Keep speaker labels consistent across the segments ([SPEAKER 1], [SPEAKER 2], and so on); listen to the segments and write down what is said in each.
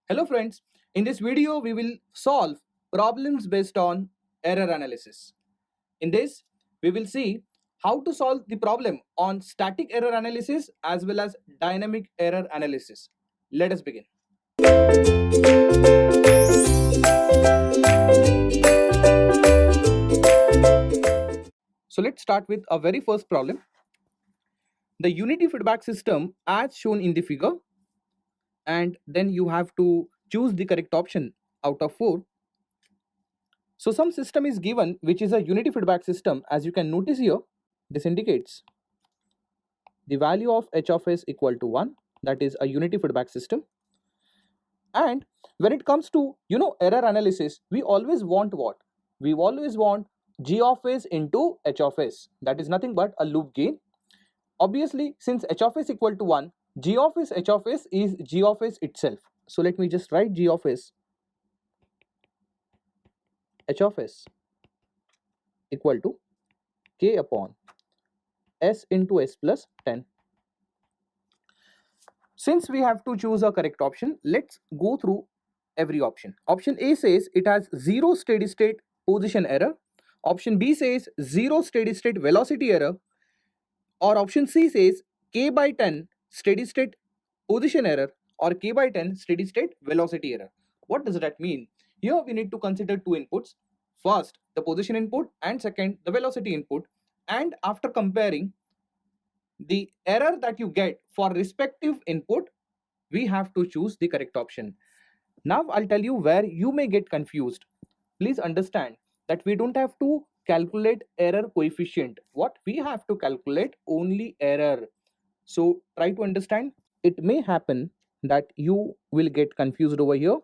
[SPEAKER 1] Hello friends, in this video we will solve problems based on error analysis. In this, we will see how to solve the problem on static error analysis as well as dynamic error analysis. Let us begin. So let's start with our very first problem. The unity feedback system as shown in the figure, and then you have to choose the correct option out of 4. So some system is given which is a unity feedback system. As you can notice here, this indicates the value of h of s equal to 1, that is a unity feedback system. And when it comes to error analysis, we always want what? We always want g of s into h of s, that is nothing but a loop gain. Obviously, since h of s equal to 1, g of s h of s is g of s itself. So let me just write g of s h of s equal to k upon s into s plus 10. Since we have to choose a correct option, let's go through every option. Option A says it has 0 steady state position error. Option B says 0 steady state velocity error. Or option C says k by 10 steady state position error or k by 10 steady state velocity error. What does that mean? Here we need to consider two inputs. First, the position input, and second, the velocity input. And after comparing the error that you get for respective input, we have to choose the correct option. Now I'll tell you where you may get confused. Please understand that we don't have to calculate error coefficient. What we have to calculate only error. So try to understand. It may happen that you will get confused over here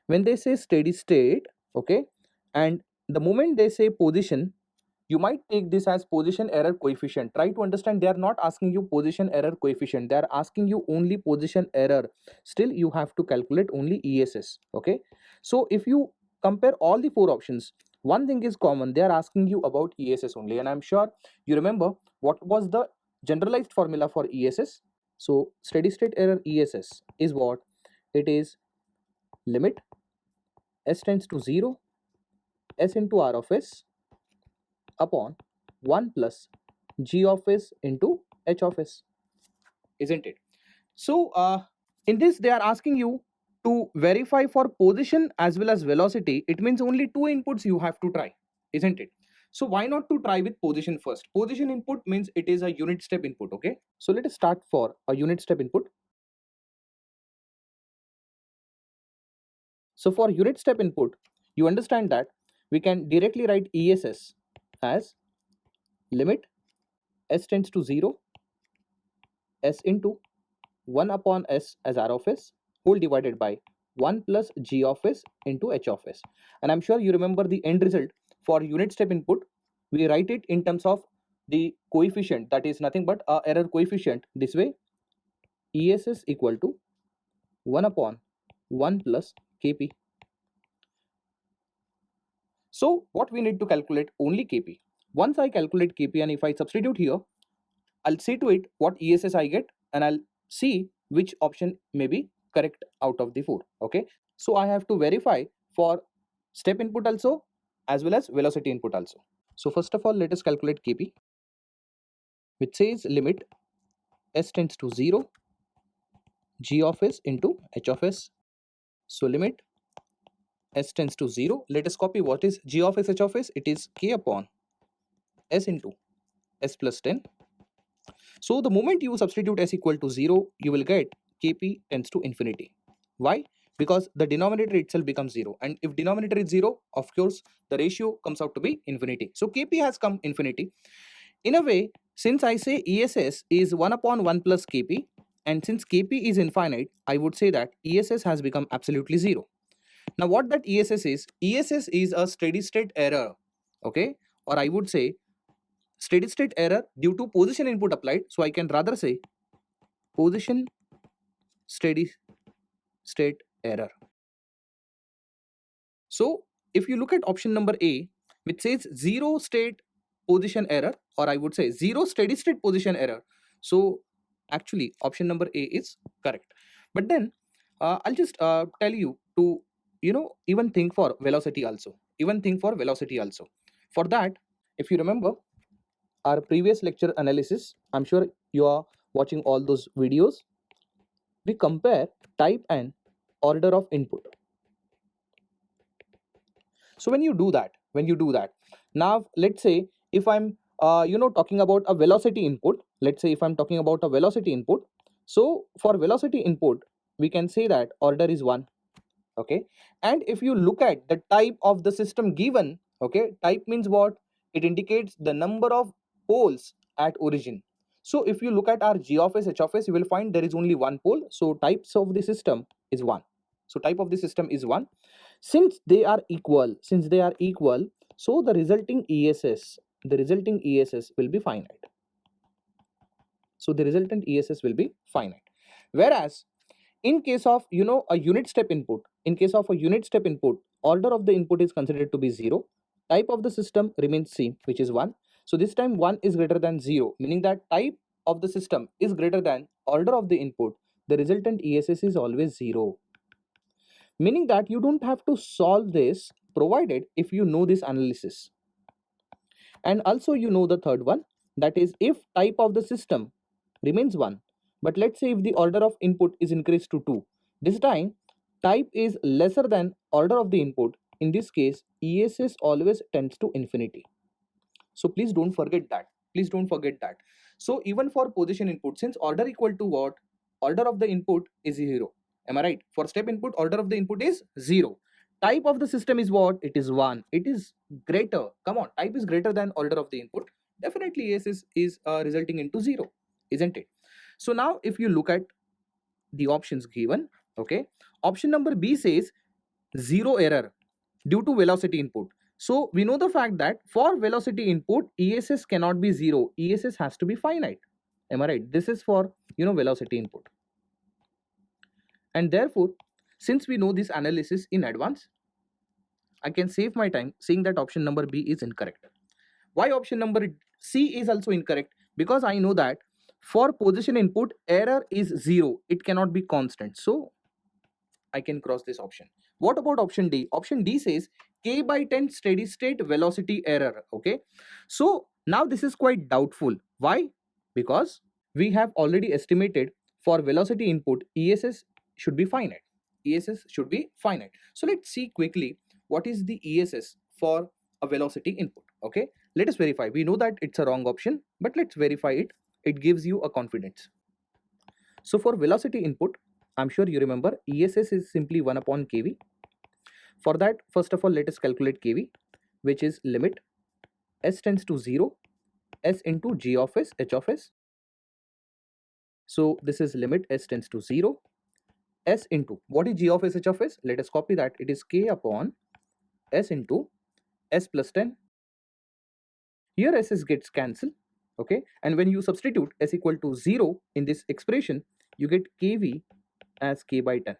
[SPEAKER 1] when they say steady state, okay, and the moment they say position, you might take this as position error coefficient. Try to understand, they are not asking you position error coefficient, they are asking you only position error. Still you have to calculate only ess, okay. So if you compare all the 4 options, one thing is common, they are asking you about ess only, and I'm sure you remember what was the generalized formula for ess. So steady state error ess is what? It is limit s tends to 0 s into r of s upon 1 plus g of s into h of s, isn't it? So in this they are asking you to verify for position as well as velocity. It means only 2 inputs you have to try, isn't it? So why not to try with position first? Position input means it is a unit step input, okay. So let us start for a unit step input. So for unit step input, you understand that we can directly write ess as limit s tends to 0 s into 1 upon s as r of s whole divided by 1 plus g of s into h of s. And I'm sure you remember the end result for unit step input. We write it in terms of the coefficient, that is nothing but a error coefficient. This way, ess equal to 1 upon 1 plus kp. So what we need to calculate only kp. Once I calculate kp and if I substitute here, I'll see to it what ess I get, and I'll see which option may be correct out of the 4, okay. So I have to verify for step input also as well as velocity input also. So first of all, let us calculate kp, which says limit s tends to 0 g of s into h of s. So limit s tends to 0, let us copy what is g of s h of s. It is k upon s into s plus 10. So the moment you substitute s equal to 0, you will get kp tends to infinity. Why? Because the denominator itself becomes 0, and if denominator is 0, of course the ratio comes out to be infinity. So kp has come infinity. In a way, since I say ess is 1 upon 1 plus kp, and since kp is infinite, I would say that ess has become absolutely 0. Now what that ess is a steady state error, okay, or I would say steady state error due to position input applied. So I can rather say position steady state error. So if you look at option number A, which says 0 state position error, or I would say 0 steady state position error, so actually option number A is correct. But then I'll just tell you to, even think for velocity also. Even think for velocity also. For that, if you remember our previous lecture analysis, I'm sure you are watching all those videos. We compare type and order of input. So when you do that, now let's say if I'm talking about a velocity input, let's say if I'm talking about a velocity input, so for velocity input, we can say that order is 1. Okay, and if you look at the type of the system given, okay, type means what? It indicates the number of poles at origin. So if you look at our g of s, h of s, you will find there is only one pole, so types of the system is 1. So type of the system is 1. Since they are equal, so the resulting ess will be finite. So the resultant ess will be finite. Whereas in case of a unit step input, order of the input is considered to be 0. Type of the system remains same, which is 1. So this time 1 is greater than 0, meaning that type of the system is greater than order of the input. The resultant ess is always 0, meaning that you don't have to solve this, provided if you know this analysis. And also you know the third one, that is if type of the system remains 1, but let's say if the order of input is increased to 2, this time type is lesser than order of the input. In this case, ess always tends to infinity. So please don't forget that. So even for position input, since order equal to what? Order of the input is 0. Am I right? For step input, order of the input is 0. Type of the system is what? It is 1. It is greater. Come on, type is greater than order of the input. Definitely AS is resulting into 0, isn't it? So now if you look at the options given, okay, option number B says 0 error due to velocity input. So we know the fact that for velocity input, ess cannot be 0. Ess has to be finite. Am I right? This is for velocity input. And therefore, since we know this analysis in advance, I can save my time saying that option number B is incorrect. Why option number C is also incorrect? Because I know that for position input, error is 0. It cannot be constant. So I can cross this option. What about option D? Option D says k by 10 steady state velocity error. Okay, so now this is quite doubtful. Why? Because we have already estimated for velocity input ess should be finite. So let's see quickly what is the ess for a velocity input. Okay, let us verify. We know that it's a wrong option, but let's verify it. It gives you a confidence. So for velocity input, I'm sure you remember ess is simply 1 upon kv. For that, first of all, let us calculate kv, which is limit s tends to 0, s into g of s, h of s. So this is limit s tends to 0, s into, what is g of s, h of s? Let us copy that. It is k upon s into s plus 10. Here s gets cancelled. Okay, and when you substitute s equal to 0 in this expression, you get kv as k by 10.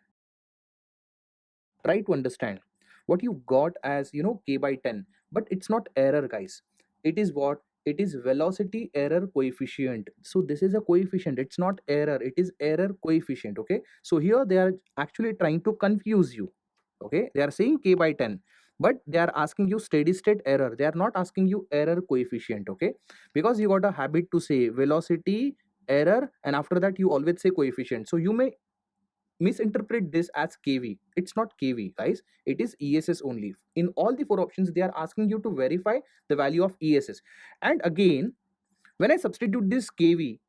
[SPEAKER 1] Try to understand what you got as k by 10, but it's not error, guys. It is what? It is velocity error coefficient. So this is a coefficient, it's not error, it is error coefficient. Okay, so here they are actually trying to confuse you. Okay, they are saying k by 10, but they are asking you steady state error. They are not asking you error coefficient. Okay, because you got a habit to say velocity error, and after that you always say coefficient, so you may misinterpret this as kv. It's not kv, guys. It is ess only. In all the 4 options, they are asking you to verify the value of ess. And again, when I substitute this kv,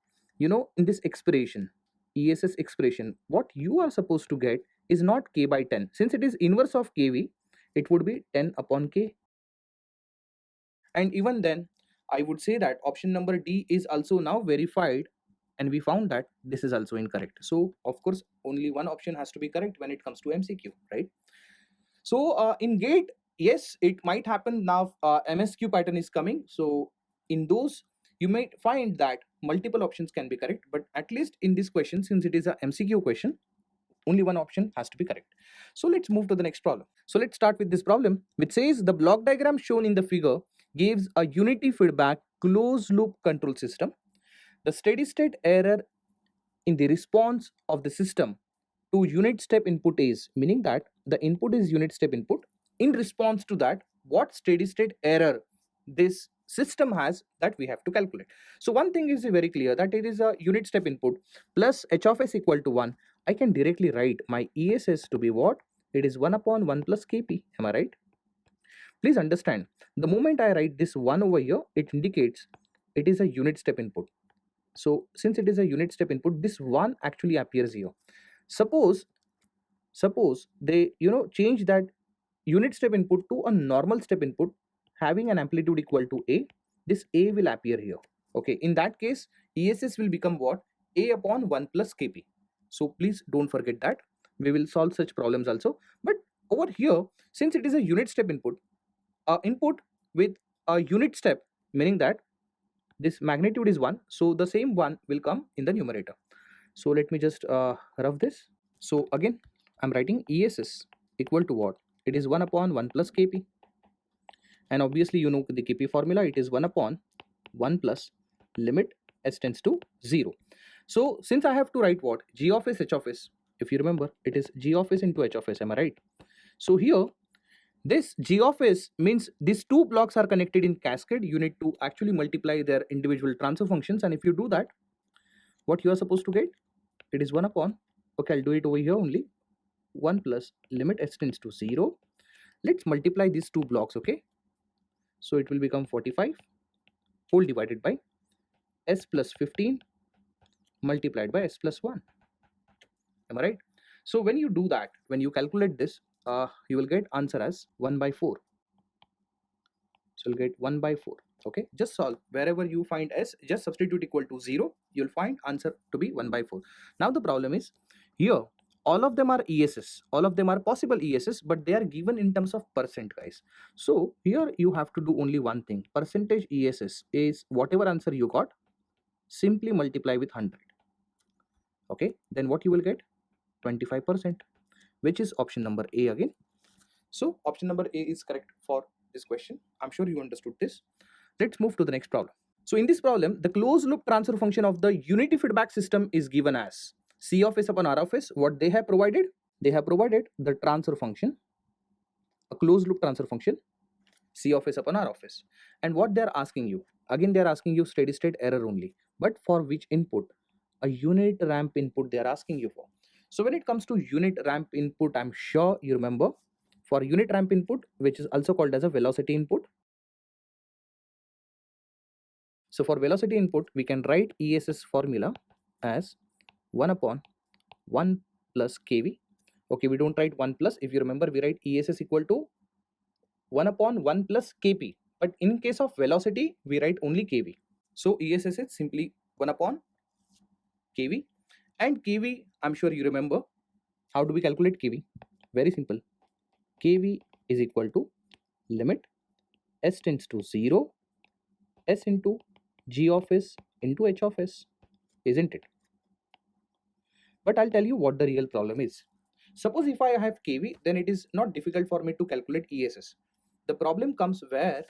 [SPEAKER 1] in this expression, ess expression, what you are supposed to get is not k by 10. Since it is inverse of kv, it would be 10 upon k. And even then, I would say that option number D is also now verified, and we found that this is also incorrect. So of course, only one option has to be correct when it comes to MCQ, right? So in GATE, yes, it might happen now. MSQ pattern is coming. So in those, you might find that multiple options can be correct, but at least in this question, since it is a MCQ question, only one option has to be correct. So let's move to the next problem. So let's start with this problem, which says the block diagram shown in the figure gives a unity feedback closed loop control system. The steady state error in the response of the system to unit step input is, meaning that the input is unit step input. In response to that, what steady state error this system has, that we have to calculate. So one thing is very clear, that it is a unit step input plus h of s equal to 1. I can directly write my ESS to be what? It is 1 upon 1 plus kp. Am I right? Please understand, the moment I write this 1 over here, it indicates it is a unit step input. So since it is a unit step input, this 1 actually appears here. Suppose they change that unit step input to a normal step input having an amplitude equal to a, this a will appear here. Okay, in that case ESS will become what? A upon 1 plus kp. So please don't forget that. We will solve such problems also. But over here, since it is a unit step input, input with a unit step, meaning that this magnitude is 1, so the same 1 will come in the numerator. So let me just rough this. So again I'm writing ESS equal to what? It is 1 upon 1 plus kp, and obviously you know the kp formula, it is 1 upon 1 plus limit s tends to 0. So since I have to write what? G of s h of s, if you remember, it is g of s into h of s. Am I right? So here this g of s means these two blocks are connected in cascade. You need to actually multiply their individual transfer functions, and if you do that, what you are supposed to get? It is 1 upon, okay, I'll do it over here only, 1 plus limit s tends to 0. Let's multiply these two blocks, okay? So it will become 45 whole divided by s plus 15 multiplied by s plus 1. Am I right? So when you do that, when you calculate this, you will get answer as 1 by 4. So you'll get 1 by 4. Okay, just solve. Wherever you find s, just substitute equal to 0. You'll find answer to be 1 by 4. Now the problem is, here all of them are ESS, all of them are possible ESS, but they are given in terms of percent, guys. So here you have to do only one thing. Percentage ESS is whatever answer you got, simply multiply with 100. Okay, then what you will get? 25%, which is option number A again. So option number A is correct for this question. I'm sure you understood this. Let's move to the next problem. So in this problem, the closed loop transfer function of the unity feedback system is given as C of s upon R of s. What they have provided? They have provided the transfer function, a closed loop transfer function, C of s upon R of s. And what they are asking you? Again, they are asking you steady state error only. But for which input? A unit ramp input they are asking you for. So when it comes to unit ramp input, I'm sure you remember, for unit ramp input, which is also called as a velocity input. So for velocity input, we can write ESS formula as 1 upon 1 plus kV. Okay, we don't write 1 plus. If you remember, we write ESS equal to 1 upon 1 plus kp. But in case of velocity, we write only kV. So ESS is simply 1 upon kV. And kV, I'm sure you remember. How do we calculate kV? Very simple. kV is equal to limit s tends to 0, s into g of s into h of s, isn't it? But I'll tell you what the real problem is. Suppose if I have kV, then it is not difficult for me to calculate ESS. The problem comes where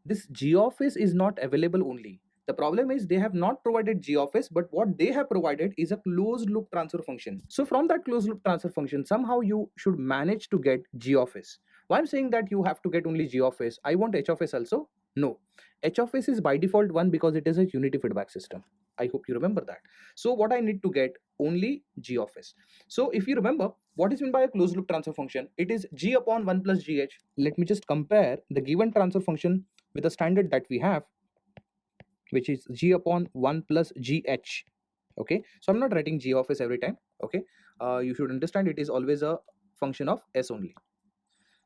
[SPEAKER 1] this g of s is not available only. The problem is they have not provided g of s, but what they have provided is a closed loop transfer function. So from that closed loop transfer function, somehow you should manage to get g of s. Why I'm saying that you have to get only g of s? I want h of s also? No. H of s is by default 1 because it is a unity feedback system. I hope you remember that. So what I need to get? Only g of s. So if you remember, what is meant by a closed loop transfer function? It is g upon 1 plus gh. Let me just compare the given transfer function with the standard that we have, which is g upon 1 plus gh. Okay, so I'm not writing g of s every time. Okay, you should understand it is always a function of s only.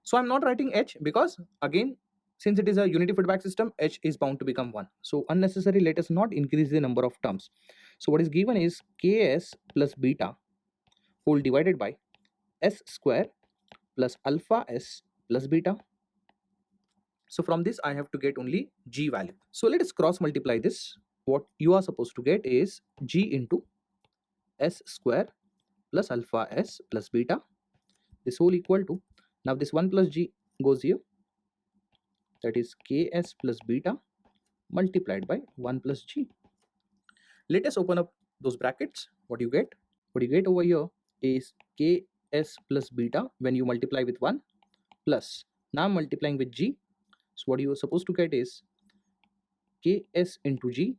[SPEAKER 1] So I'm not writing h because again, since it is a unity feedback system, h is bound to become 1. So unnecessary, let us not increase the number of terms. So what is given is ks plus beta whole divided by s square plus alpha s plus beta. So from this I have to get only g value. So let us cross multiply this. What you are supposed to get is g into s square plus alpha s plus beta, this whole equal to, now this 1 plus g goes here, that is ks plus beta multiplied by 1 plus g. Let us open up those brackets. What do you get? What you get over here is ks plus beta when you multiply with 1 plus, now I'm multiplying with g, so what you are supposed to get is ks into g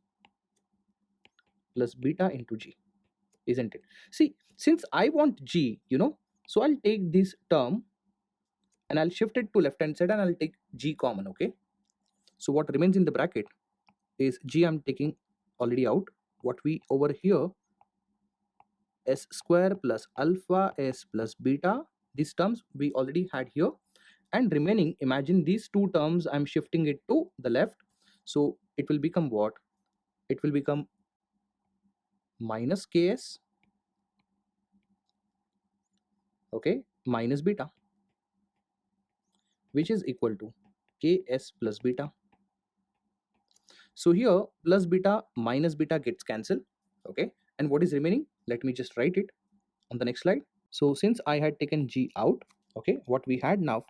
[SPEAKER 1] plus beta into g, isn't it? See, since I want g, so I'll take this term and I'll shift it to left hand side and I'll take g common, okay? So what remains in the bracket is g, I'm taking already out. What we over here, s square plus alpha s plus beta, these terms we already had here, and remaining, imagine these two terms, I'm shifting it to the left, so it will become what? It will become minus ks, okay, minus beta, which is equal to ks plus beta. So here plus beta minus beta gets cancelled, okay, and what is remaining, let me just write it on the next slide. So since I had taken g out, okay, what we had now,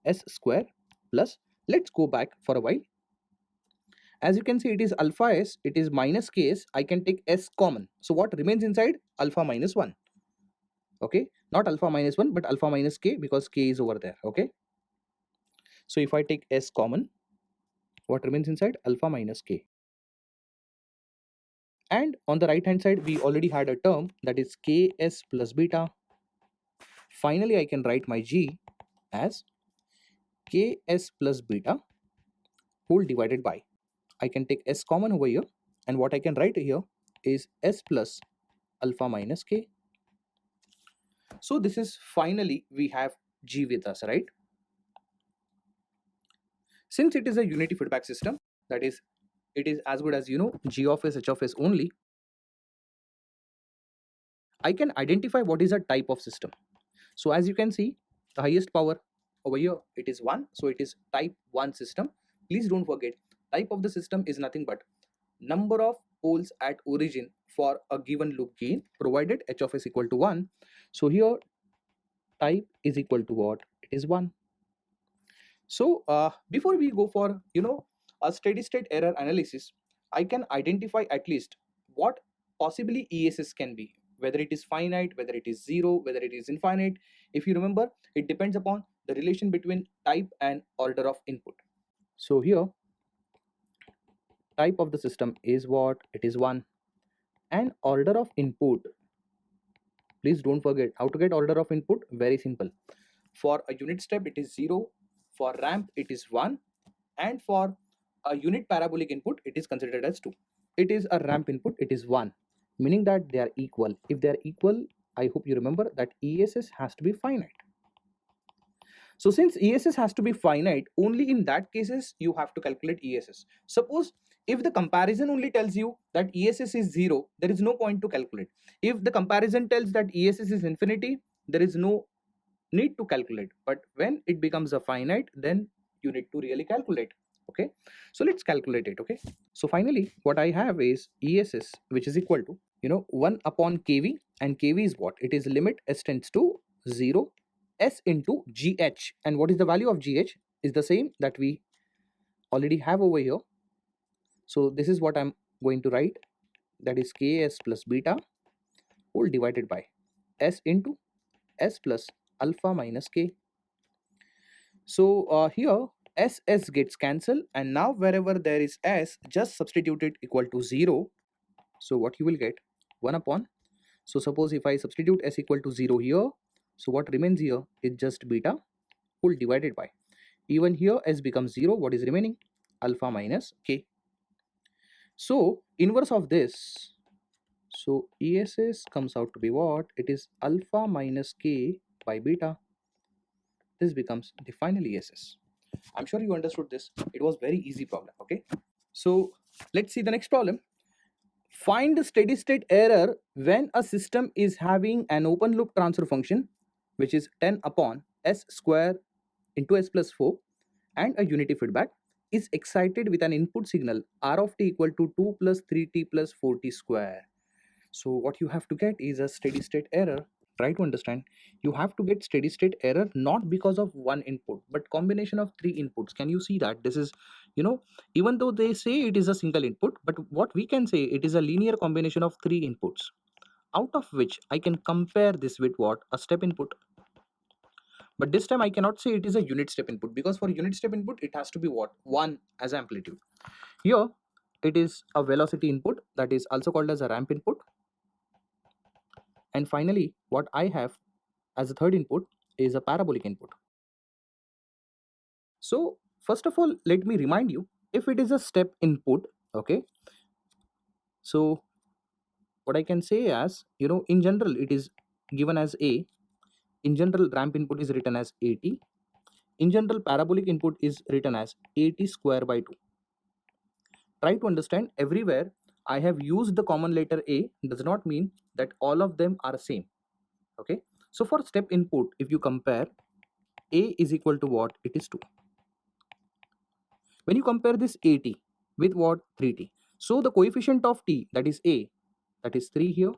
[SPEAKER 1] s square plus, let's go back for a while. As you can see, it is alpha s, it is minus ks, I can take s common, so what remains inside? Alpha minus 1, okay, not alpha minus 1 but alpha minus k, because k is over there, okay. So if I take s common, what remains inside? Alpha minus k. And on the right hand side, we already had a term that is ks plus beta. Finally, I can write my g as ks plus beta whole divided by, I can take s common over here, and what I can write here is s plus alpha minus k. So this is, finally we have g with us, right? Since it is a unity feedback system, that is, it is as good as g of s h of s only, I can identify what is a type of system. So as you can see, the highest power over here, it is 1, so it is type 1 system. Please don't forget, type of the system is nothing but number of poles at origin for a given loop gain, provided h of s equal to 1. So here type is equal to what? It is 1. So before we go for a steady state error analysis, I can identify at least what possibly ESS can be, whether it is finite, whether it is zero, whether it is infinite. If you remember, it depends upon the relation between type and order of input. So here type of the system is what? It is 1. And order of input, please don't forget how to get order of input. Very simple. For a unit step it is 0, for ramp it is 1, and for a unit parabolic input it is considered as 2. It is a ramp input, it is 1, meaning that they are equal. If they are equal, I hope you remember that ESS has to be finite. So since ESS has to be finite, only in that cases you have to calculate ESS. Suppose if the comparison only tells you that ESS is 0, there is no point to calculate. If the comparison tells that ESS is infinity, there is no need to calculate. But when it becomes a finite, then you need to really calculate. Okay, so let's calculate it. Okay, so finally what I have is ESS, which is equal to 1 upon kV, and kV is what? It is limit s tends to 0 s into gh, and what is the value of gh is the same that we already have over here. So this is what I'm going to write, that is ks plus beta whole divided by s into s plus alpha minus k. So here s gets cancelled, and now wherever there is s, just substitute it equal to 0. So what you will get? 1 upon, so suppose if I substitute s equal to 0 here, so what remains here is just beta whole divided by, even here s becomes 0, what is remaining? Alpha minus k. So inverse of this, so ESS comes out to be what? It is alpha minus k by beta. This becomes the final ESS. I'm sure you understood this. It was very easy problem. Okay, so let's see the next problem. Find the steady state error when a system is having an open loop transfer function, which is 10 upon s square into s plus 4, and a unity feedback is excited with an input signal r of t equal to 2 plus 3t plus 4t square. So what you have to get is a steady state error. Try to understand, you have to get steady state error not because of one input but combination of 3 inputs. Can you see that? This is, even though they say it is a single input, but what we can say, it is a linear combination of 3 inputs. out of which I can compare this with what? A step input. But this time I cannot say it is a unit step input, because for unit step input it has to be what? 1 as amplitude. Here it is a velocity input, that is also called as a ramp input. And finally what I have as a third input is a parabolic input. So first of all, let me remind you, if it is a step input, okay, so what I can say as, in general it is given as A. In general, ramp input is written as AT. In general, parabolic input is written as AT square by 2. Try to understand, everywhere I have used the common letter A does not mean that all of them are same. Okay. So for step input, if you compare, A is equal to what? It is 2. When you compare this AT with what? 3T. So the coefficient of T, that is A, that is 3 here.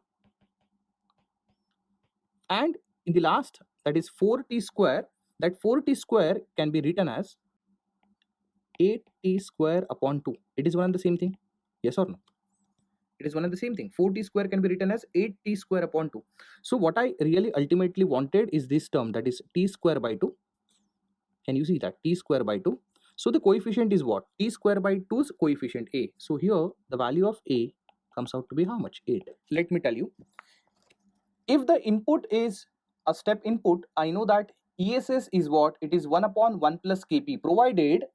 [SPEAKER 1] And in the last, that is 4T square, that 4T square can be written as 8T square upon 2. It is one and the same thing. Yes or no? It is one and the same thing. 4T square can be written as 8T square upon 2. So what I really ultimately wanted is this term, that is T square by 2. Can you see that? T square by 2. So the coefficient is what? T square by 2's coefficient A. So here the value of A comes out to be how much? 8. Let me tell you. If the input is a step input, I know that ESS is what? It is 1 upon 1 plus Kp, provided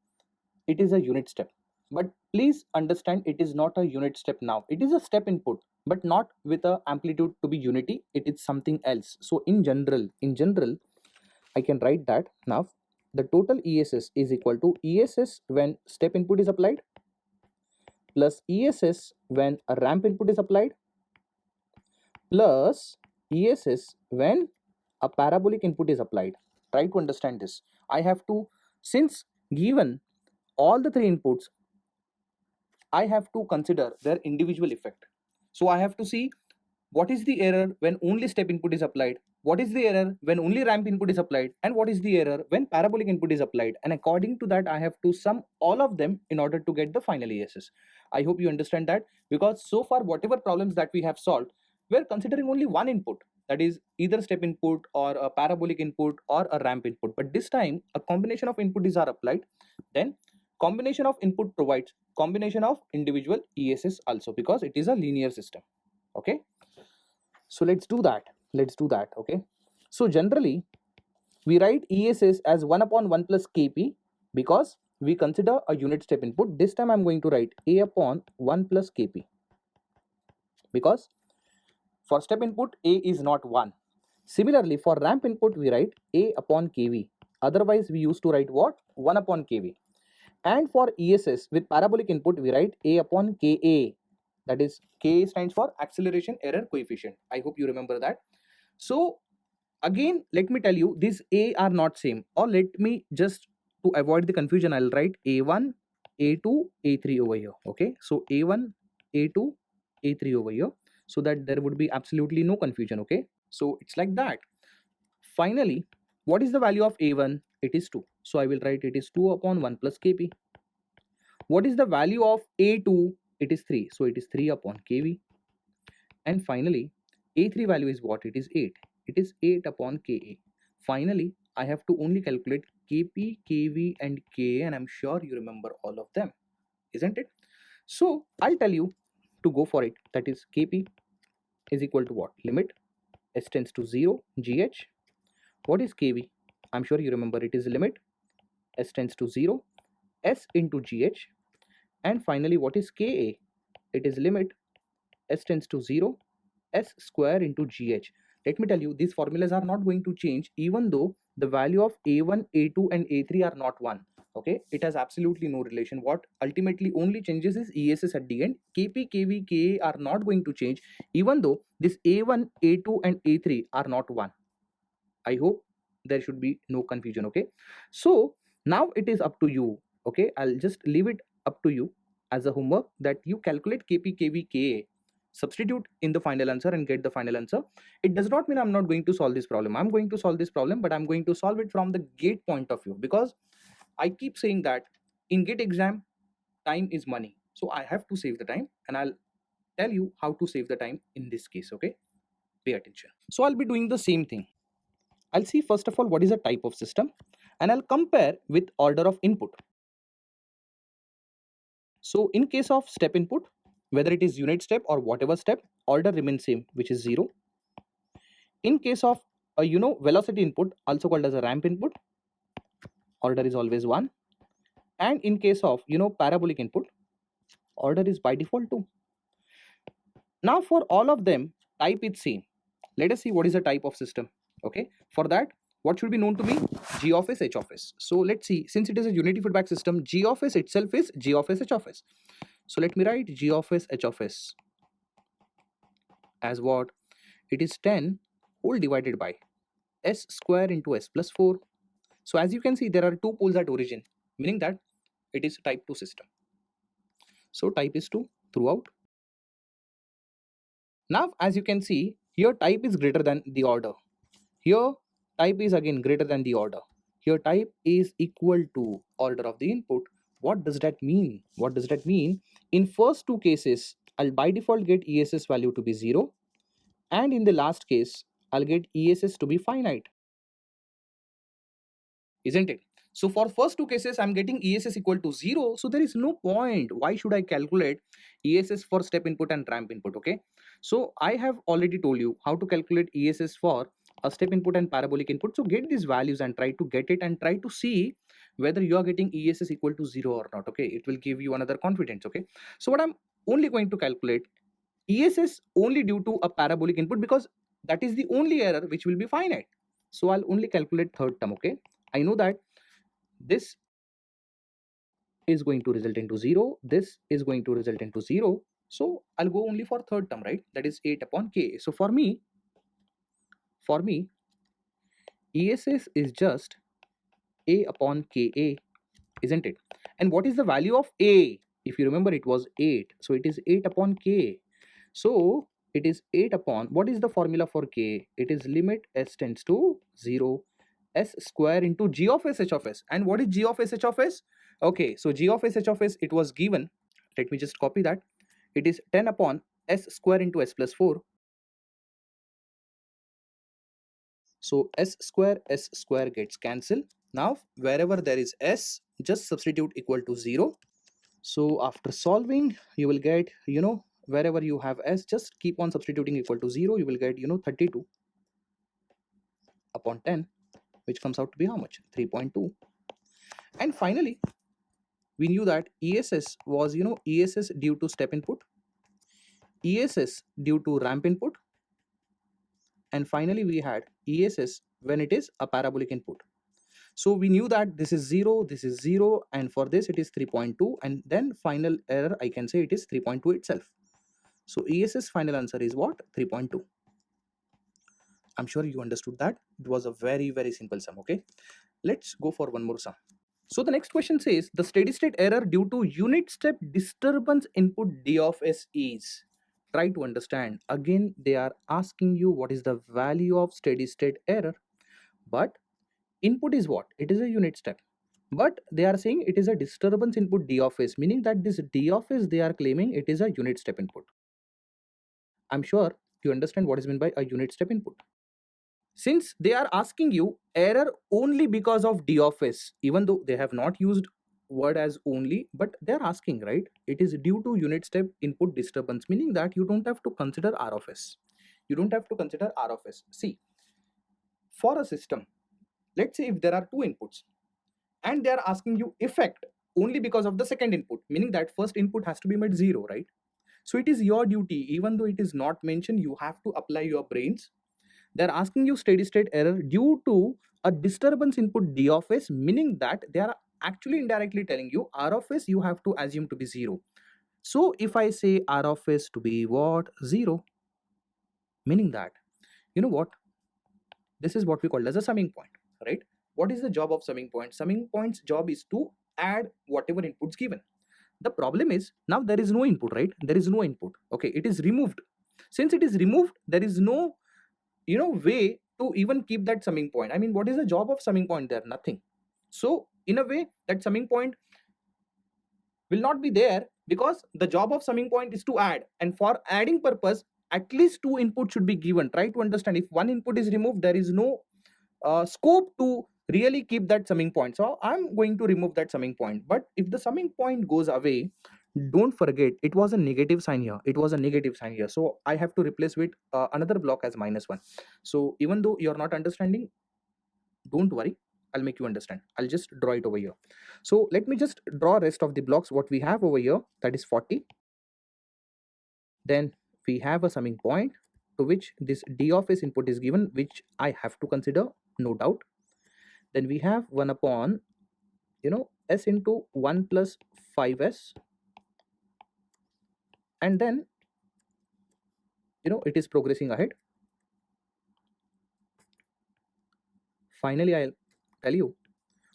[SPEAKER 1] it is a unit step. But please understand, it is not a unit step now. It is a step input, but not with a amplitude to be unity. It is something else. So in general, I can write that now the total ESS is equal to ESS when step input is applied plus ESS when a ramp input is applied plus ESS when a parabolic input is applied. Try to understand this. I have to, since given all the three inputs, I have to consider their individual effect. So I have to see what is the error when only step input is applied, what is the error when only ramp input is applied, and what is the error when parabolic input is applied. And according to that, I have to sum all of them in order to get the final ESS. I hope you understand that, because so far whatever problems that we have solved, we're considering only one input, that is either step input or a parabolic input or a ramp input. But this time a combination of inputs are applied, then combination of input provides combination of individual ESS also, because it is a linear system. Okay, so let's do that. Okay, so generally we write ESS as 1 upon 1 plus Kp, because we consider a unit step input. This time I'm going to write A upon 1 plus Kp, because for step input A is not 1. Similarly, for ramp input we write A upon Kv. Otherwise we used to write what? 1 upon Kv. And for ESS with parabolic input we write A upon Ka, that is Ka stands for acceleration error coefficient. I hope you remember that. So again, let me tell you, these A are not same, or let me just, to avoid the confusion, I'll write A1, A2, A3 over here. Okay, so A1, A2, A3 over here, so that there would be absolutely no confusion. Okay, so it's like that. Finally, what is the value of A1? It is 2. So I will write it is 2 upon 1 plus Kp. What is the value of A2? It is 3. So it is 3 upon Kv. And finally, A3 value is what? It is 8. It is 8 upon Ka. Finally, I have to only calculate Kp, Kv and Ka, and I'm sure you remember all of them, isn't it? So I'll tell you to go for it. That is Kp is equal to what? Limit s tends to 0 gh. What is Kv? I'm sure you remember, it is limit s tends to 0 s into gh. And finally, what is Ka? It is limit s tends to 0 s square into gh. Let me tell you, these formulas are not going to change even though the value of A1, A2 and A3 are not 1. Okay, it has absolutely no relation. What ultimately only changes is ESS at the end. Kp, Kv, Ka are not going to change even though this A1, A2 and A3 are not 1. I hope there should be no confusion. Okay, so now it is up to you. Okay, I'll just leave it up to you as a homework, that you calculate Kp, Kv, Ka, substitute in the final answer and get the final answer. It does not mean I'm not going to solve this problem. I'm going to solve this problem, but I'm going to solve it from the GATE point of view, because I keep saying that in GATE exam, time is money. So I have to save the time, and I'll tell you how to save the time in this case. Okay, Pay attention. So I'll be doing the same thing. I'll see first of all what is a type of system, and I'll compare with order of input. So in case of step input, whether it is unit step or whatever step, order remains same, which is 0. In case of a velocity input, also called as a ramp input, order is always 1. And in case of parabolic input, order is by default 2. Now for all of them, type is same. Let us see what is the type of system. Okay, for that, what should be known to me? G of s, h of s. So let's see, since it is a unity feedback system, G of s itself is G of s, h of s. So let me write G of s, h of s as what? It is 10 whole divided by s square into s plus 4. So as you can see, there are two poles at origin, meaning that it is type 2 system. So type is 2 throughout. Now as you can see, here type is greater than the order. Here type is again greater than the order. Here type is equal to order of the input. What does that mean? What does that mean? In first two cases, I'll by default get ESS value to be 0. And in the last case, I'll get ESS to be finite. Isn't it? So for first two cases, I'm getting ESS equal to 0. So there is no point. Why should I calculate ESS for step input and ramp input? Okay. So I have already told you how to calculate ESS for a step input and parabolic input. So get these values and try to get it and try to see whether you are getting ESS equal to 0 or not. Okay. It will give you another confidence. Okay. So what I'm only going to calculate ESS only due to a parabolic input, because that is the only error which will be finite. So I'll only calculate third term. Okay. I know that this is going to result into 0, this is going to result into 0. So I'll go only for third term, right? That is 8 upon Ka. So for me, ESS is just A upon Ka, isn't it? And what is the value of A? If you remember, it was 8. So it is 8 upon K. So it is 8 upon, what is the formula for K? It is limit s tends to 0, s square into G of s, h of s. And what is G of s, h of s? Okay, so G of s, h of s, it was given. Let me just copy that. It is 10 upon s square into s plus 4. So s square gets cancelled. Now wherever there is s, just substitute equal to 0. So after solving, you will get, wherever you have s, just keep on substituting equal to 0. You will get, 32 upon 10, which comes out to be how much? 3.2. And finally, we knew that ESS was, ESS due to step input, ESS due to ramp input, and finally we had ESS when it is a parabolic input. So we knew that this is 0, this is 0, and for this it is 3.2, and then final error, I can say it is 3.2 itself. So ESS final answer is what? 3.2. I'm sure you understood that. It was a very, very simple sum. Okay, let's go for one more sum. So the next question says the steady state error due to unit step disturbance input D of S is. Try to understand. Again, they are asking you what is the value of steady state error, but input is what? It is a unit step. But they are saying it is a disturbance input D of S, meaning that this D of S they are claiming it is a unit step input. I'm sure you understand what is meant by a unit step input. Since they are asking you error only because of D of S, even though they have not used word as only, but they're asking, right? It is due to unit step input disturbance, meaning that you don't have to consider R of S. You don't have to consider R of S. See, for a system, let's say if there are two inputs and they are asking you effect only because of the second input, meaning that first input has to be made 0, right? So it is your duty, even though it is not mentioned, you have to apply your brains. They're asking you steady state error due to a disturbance input D of S, meaning that they are actually indirectly telling you R of S you have to assume to be 0. So if I say R of S to be what? 0, meaning that, you know what? This is what we call as a summing point, right? What is the job of summing point? Summing point's job is to add whatever inputs given. The problem is now there is no input, right? There is no input. Okay, it is removed. Since it is removed, there is no way to even keep that summing point. I mean, what is the job of summing point there? Nothing. So in a way, that summing point will not be there, because the job of summing point is to add, and for adding purpose, at least 2 inputs should be given. Try to understand, if one input is removed, there is no scope to really keep that summing point. So I'm going to remove that summing point. But if the summing point goes away, don't forget it was a negative sign here. It was a negative sign here. So I have to replace with another block as -1. So even though you're not understanding, don't worry. I'll make you understand. I'll just draw it over here. So let me just draw rest of the blocks. What we have over here, that is 40. Then we have a summing point to which this d of s input is given, which I have to consider, no doubt. Then we have 1 upon, s into 1 plus 5s, and then it is progressing ahead. Finally, I'll tell you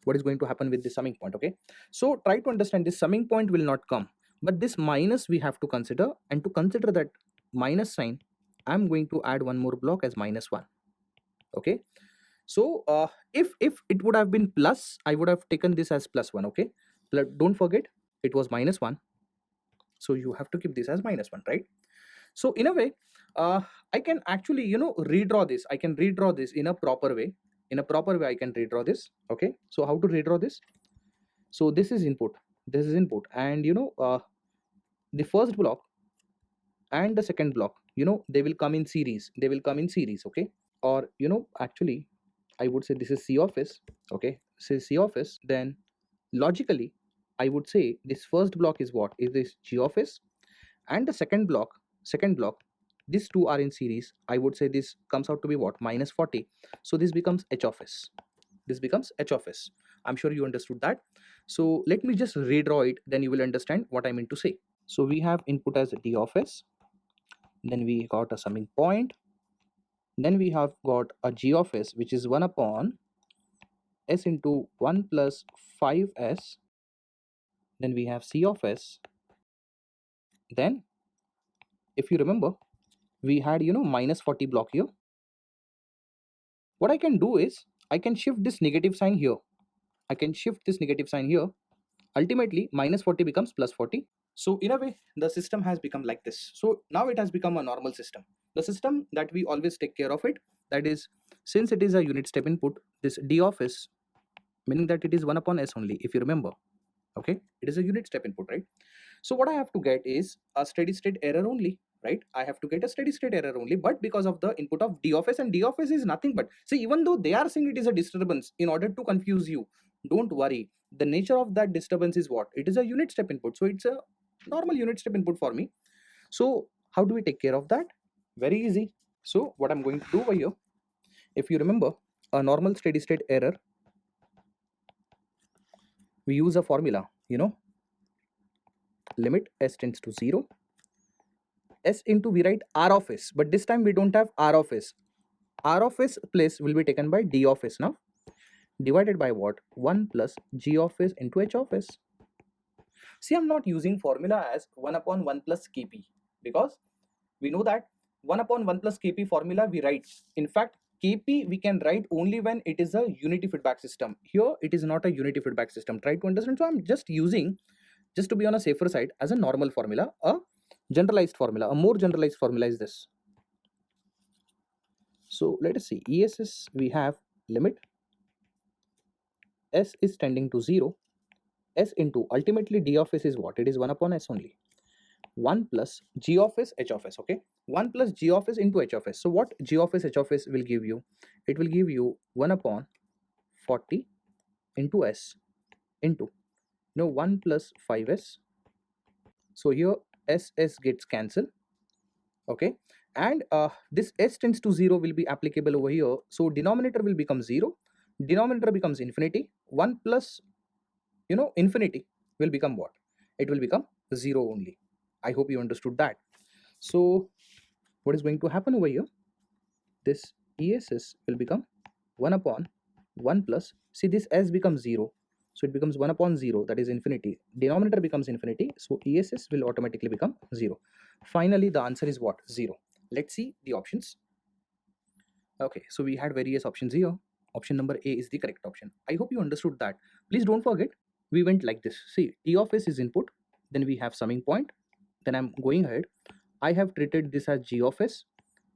[SPEAKER 1] what is going to happen with the summing point. Okay, so try to understand, this summing point will not come, but this minus we have to consider, and to consider that minus sign, I'm going to add one more block as -1. Okay, so if it would have been plus, I would have taken this as +1. Okay, but don't forget it was -1, so you have to keep this as -1, right? So in a way, I can actually redraw this. I can redraw this in a proper way. In a proper way I can redraw this. Okay, so how to redraw this? So this is input, this is input, and the first block and the second block, they will come in series, they will come in series. Okay, or actually I would say this is C of s. Okay, this is C of s. Then logically I would say this first block is what? Is this G of s, and the second block, these two are in series. I would say this comes out to be what? -40. So this becomes H of s. This becomes H of s. I'm sure you understood that. So let me just redraw it, then you will understand what I mean to say. So we have input as D of s, then we got a summing point, then we have got a G of s, which is 1 upon s into 1 plus 5s, then we have C of s. Then if you remember, we had -40 block here. What I can do is I can shift this negative sign here. I can shift this negative sign here. Ultimately -40 becomes +40. So in a way the system has become like this. So now it has become a normal system, the system that we always take care of it. That is, since it is a unit step input, this D of s, meaning that it is 1 upon s only, if you remember. Okay, it is a unit step input, right? So what I have to get is a steady state error only, right? I have to get a steady state error only, but because of the input of D of s, and D of s is nothing but, see, even though they are saying it is a disturbance in order to confuse you, don't worry. The nature of that disturbance is what? It is a unit step input, so it's a normal unit step input for me. So how do we take care of that? Very easy. So what I'm going to do over here, if you remember a normal steady state error, we use a formula, limit s tends to 0, s into, we write r of s, but this time we don't have r of s. R of s place will be taken by D of s now, divided by what? 1 plus G of s into H of s. See, I'm not using formula as 1 upon 1 plus Kp, because we know that 1 upon 1 plus Kp formula we write. In fact, Kp we can write only when it is a unity feedback system. Here it is not a unity feedback system. Try to understand. So I'm just using, just to be on a safer side, as a normal formula, a generalized formula, a more generalized formula is this. So let us see, ESS we have limit s is tending to 0, s into, ultimately D of s is what? It is 1 upon s only, 1 plus G of s H of s. Okay, 1 plus G of s into H of s. So what G of s H of s will give you? It will give you 1 upon 40 into s into 1 plus 5s. So here s gets cancelled. Okay, and this s tends to 0 will be applicable over here. So denominator will become 0, denominator becomes infinity. 1 plus infinity will become what? It will become 0 only. I hope you understood that. So what is going to happen over here? This ESS will become 1 upon 1 plus, see, this s becomes 0, so it becomes 1 upon 0, that is infinity. Denominator becomes infinity, so ESS will automatically become 0. Finally the answer is what? 0. Let's see the options. Okay, so we had various options here. Option number A is the correct option. I hope you understood that. Please don't forget, we went like this. See, T of s is input, then we have summing point, then I'm going ahead, I have treated this as g of s,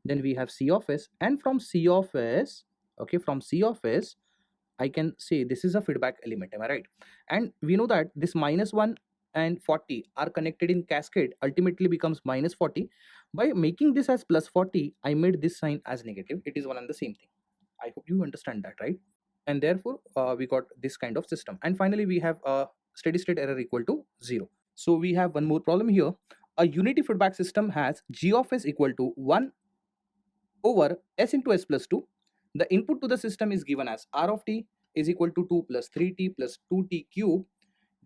[SPEAKER 1] then we have c of s, and from c of s, okay, from c of s I can say this is a feedback element, am I right? And we know that this -1 and 40 are connected in cascade, ultimately becomes -40. By making this as +40, I made this sign as negative. It is one and the same thing. I hope you understand that, right? And therefore, we got this kind of system. And finally, we have a steady state error equal to 0. So we have one more problem here. A unity feedback system has g of s equal to 1 over s into s plus 2. The input to the system is given as r of t is equal to 2 plus 3t plus 2t cube.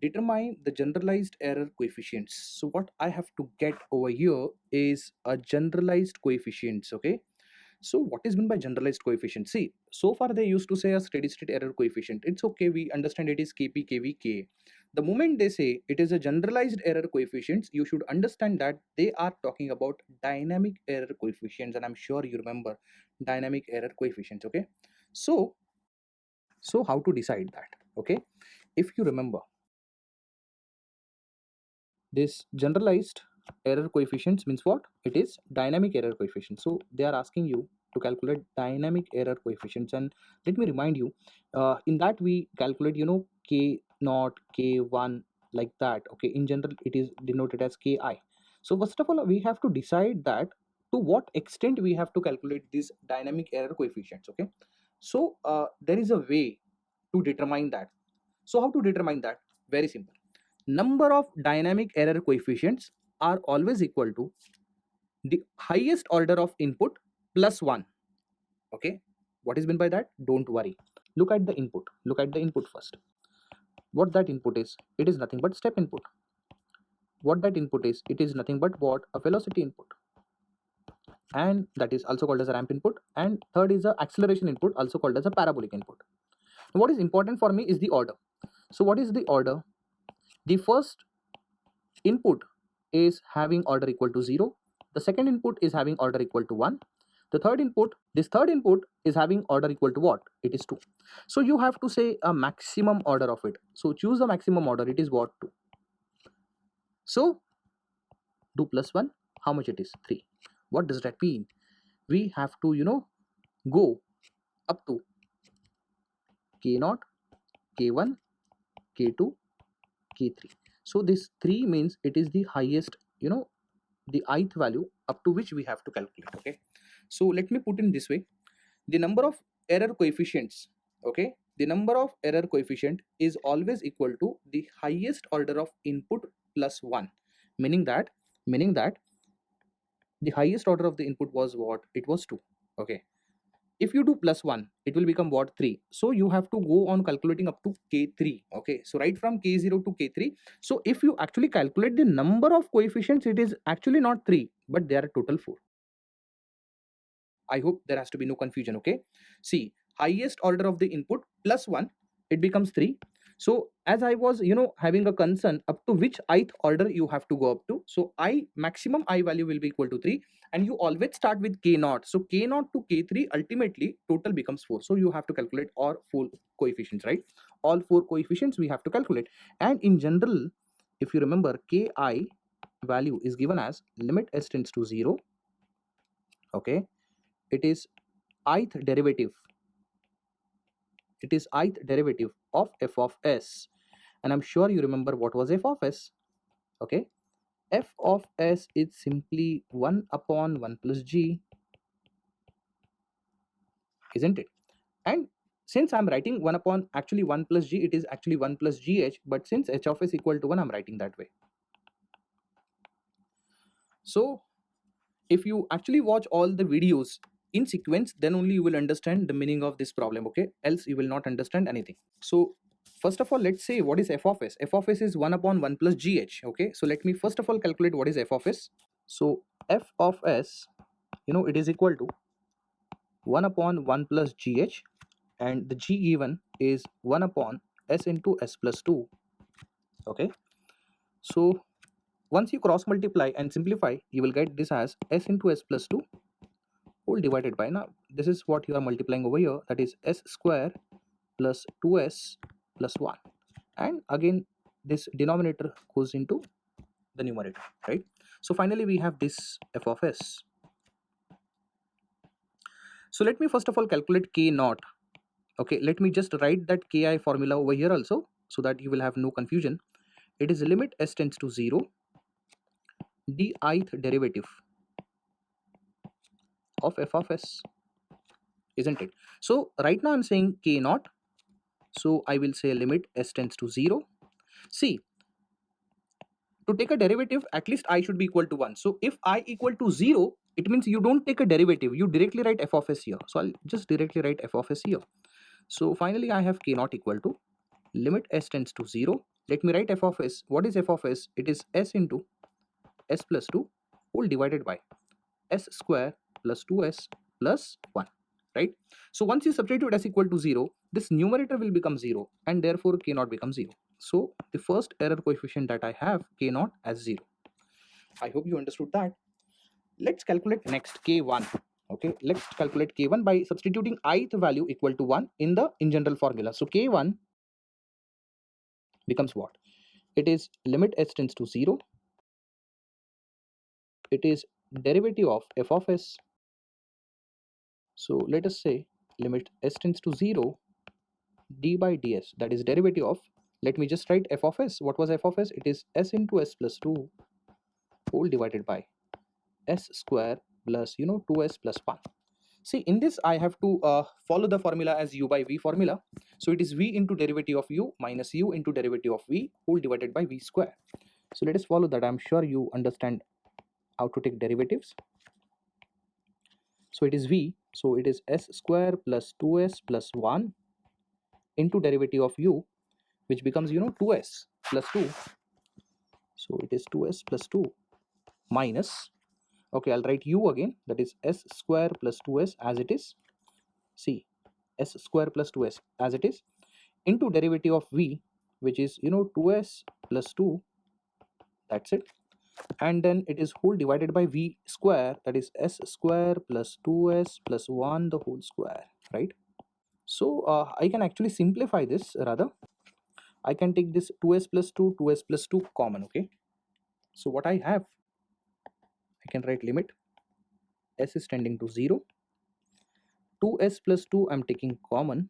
[SPEAKER 1] Determine the generalized error coefficients. So what I have to get over here is a generalized coefficients, okay? So what is meant by generalized coefficient? See, so far they used to say a steady state error coefficient. It's okay, we understand it is Kp, Kv, Ka. The moment they say it is a generalized error coefficients, you should understand that they are talking about dynamic error coefficients, and I'm sure you remember dynamic error coefficients, okay? So how to decide that, okay? If you remember, this generalized error coefficients means what? It is dynamic error coefficient. So they are asking you to calculate dynamic error coefficients, and let me remind you, in that we calculate, you know, k naught, k1, like that, okay? In general it is denoted as ki. So first of all, we have to decide that to what extent we have to calculate these dynamic error coefficients, okay? So there is a way to determine that. So how to determine that? Very simple. Number of dynamic error coefficients are always equal to the highest order of input plus 1. Okay, what is meant by that? Don't worry, look at the input. Look at the input first. What that input is? It is nothing but step input. What that input is? It is nothing but what? A velocity input, and that is also called as a ramp input. And third is a acceleration input, also called as a parabolic input. What is important for me is the order. So what is the order? The first input is having order equal to 0. The second input is having order equal to 1. The third input, this third input is having order equal to what? It is 2. So you have to say a maximum order of it. So choose the maximum order. It is what? 2. So 2 plus 1, how much it is? 3. What does that mean? We have to, you know, go up to k0, k1, k2, k3. So this 3 means it is the highest, you know, the ith value up to which we have to calculate, okay? So let me put in this way. The number of error coefficients, okay, the number of error coefficient is always equal to the highest order of input plus 1, meaning that the highest order of the input was what? It was 2, okay? If you do plus 1, it will become what? 3. So you have to go on calculating up to k3, okay? So right from k0 to k3. So if you actually calculate the number of coefficients, it is actually not 3, but they are total 4. I hope there has to be no confusion, okay? See, highest order of the input plus 1, it becomes 3. So as I was, you know, having a concern up to which ith order you have to go up to. So I maximum I value will be equal to 3, and you always start with k0. So k0 to k3 ultimately total becomes 4. So you have to calculate all 4 coefficients, right? All 4 coefficients we have to calculate. And in general, if you remember, ki value is given as limit s tends to 0, okay? It is ith derivative, of f of s, and I'm sure you remember what was f of s, okay? F of s is simply 1 upon 1 plus g, isn't it? And since I'm writing 1 upon actually 1 plus g, it is actually 1 plus gh, but since h of s equal to 1, I'm writing that way. So if you actually watch all the videos in sequence, then only you will understand the meaning of this problem, okay? Else you will not understand anything. So first of all, let's say what is f of s. F of s is 1 upon 1 plus gh, okay? So let me first of all calculate what is f of s. So f of s, you know, it is equal to 1 upon 1 plus gh, and the g given is 1 upon s into s plus 2, okay? So once you cross multiply and simplify, you will get this as s into s plus 2 whole divided by, now this is what you are multiplying over here, that is s square plus 2s plus 1, and again this denominator goes into the numerator, right? So finally we have this f of s. So let me first of all calculate k naught. Okay, let me just write that ki formula over here also, so that you will have no confusion. It is limit s tends to 0 dith derivative of f of s, isn't it? So right now I'm saying k naught, so I will say limit s tends to 0. See, to take a derivative, at least I should be equal to 1. So if I equal to 0, it means you don't take a derivative, you directly write f of s here. So I'll just directly write f of s here. So finally I have k naught equal to limit s tends to 0. Let me write f of s. What is f of s? It is s into s plus 2 whole divided by s square plus 2s plus 1, right? So once you substitute s equal to 0, this numerator will become 0 and therefore k naught becomes 0. So the first error coefficient that I have, k naught as 0. I hope you understood that. Let's calculate next k1. Okay, let's calculate k1 by substituting ith value equal to 1 in the in general formula. So k1 becomes what? It is limit s tends to 0. It is derivative of f of s. So let us say limit s tends to 0 d by ds, that is derivative of, let me just write f of s. What was f of s? It is s into s plus 2 whole divided by s square plus 2s plus 1. See, in this I have to follow the formula as u by v formula. So it is v into derivative of u minus u into derivative of v whole divided by v square. So let us follow that. I'm sure you understand how to take derivatives. So it is v, so it is s square plus 2s plus 1 into derivative of u, which becomes 2s plus 2. So it is 2s plus 2 minus, okay, I'll write u again, that is s square plus 2s as it is. See, s square plus 2s as it is into derivative of v, which is 2s plus 2, that's it. And then it is whole divided by v square, that is s square plus 2s plus 1 the whole square, right? So I can actually simplify this. Rather, I can take this 2s plus 2, 2s plus 2 common. Okay, so what I have, I can write limit s is tending to 0, 2s plus 2 I'm taking common.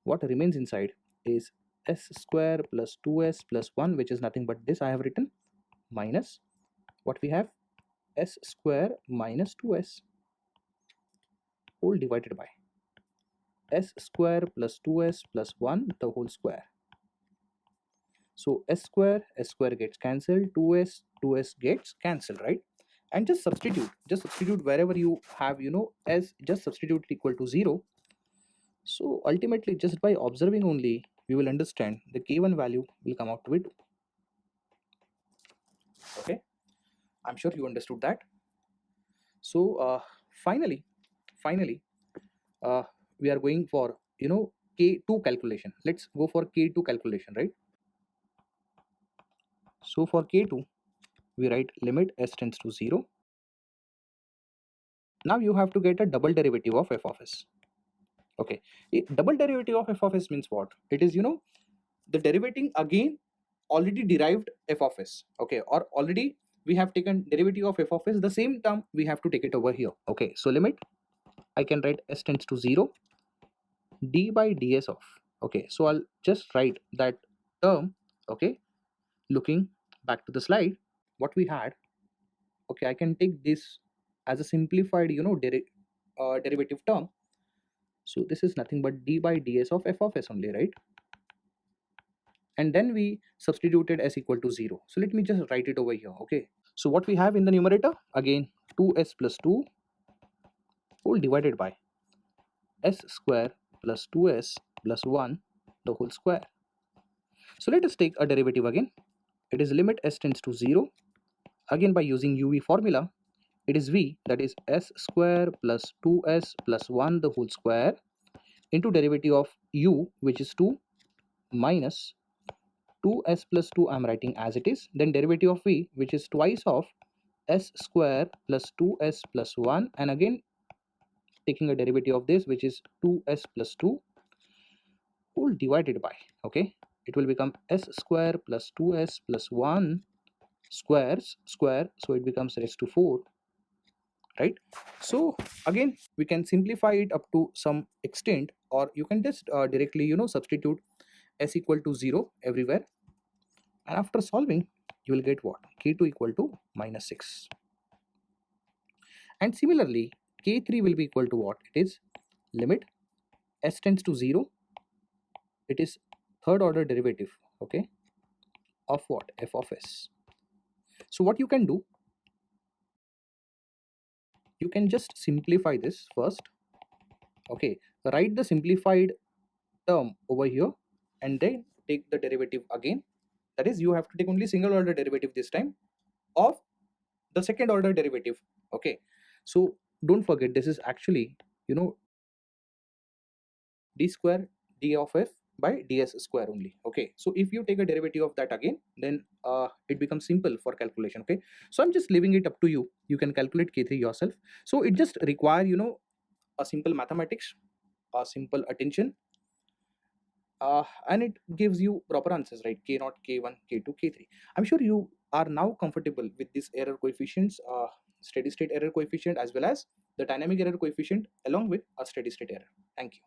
[SPEAKER 1] What remains inside is s square plus 2s plus 1, which is nothing but this I have written, minus what we have, s square minus 2s whole divided by s square plus 2s plus 1 the whole square. So s square gets cancelled, 2s gets cancelled, right? And just substitute wherever you have s, just substitute it equal to 0. So ultimately, just by observing only, we will understand the k1 value will come out to be 2. Okay, I'm sure you understood that. So finally uh, we are going for k2 calculation. Let's go for k2 calculation, right? So for k2 we write limit s tends to 0. Now you have to get a double derivative of f of s. Okay, double derivative of f of s means what? It is the derivative again already derived f of s. Okay, or already we have taken derivative of f of s, the same term we have to take it over here. Okay, so limit, I can write s tends to 0 d by ds of, okay, so I'll just write that term. Okay, looking back to the slide, what we had, okay, I can take this as a simplified derivative term. So this is nothing but d by ds of f of s only, right? And then we substituted s equal to 0. So let me just write it over here. Okay, so what we have in the numerator, again 2s plus 2 whole divided by s square plus 2s plus 1 the whole square. So let us take a derivative again. It is limit s tends to 0. Again by using uv formula, it is v, that is s square plus 2s plus 1 the whole square into derivative of u, which is 2, minus 2s plus 2 I'm writing as it is, then derivative of v, which is twice of s square plus 2s plus 1, and again taking a derivative of this, which is 2s plus 2 whole divided by, okay, it will become s square plus 2s plus 1 squares square, so it becomes raised to 4, right? So again we can simplify it up to some extent, or you can just directly substitute s equal to 0 everywhere, and after solving you will get what? K2 equal to -6. And similarly K3 will be equal to what? It is limit s tends to 0, it is third order derivative, okay, of what? F of s. So what you can do, you can just simplify this first, okay, write the simplified term over here and then take the derivative again. That is, you have to take only single order derivative this time of the second order derivative, okay. So don't forget, this is actually d square d of f by ds square only, okay. So if you take a derivative of that again, then it becomes simple for calculation, okay. So I'm just leaving it up to you, you can calculate K3 yourself. So it just require a simple mathematics, a simple attention, and it gives you proper answers, right? K0, K1, K2, K3. I'm sure you are now comfortable with this error coefficients, steady state error coefficient, as well as the dynamic error coefficient along with a steady state error. Thank you.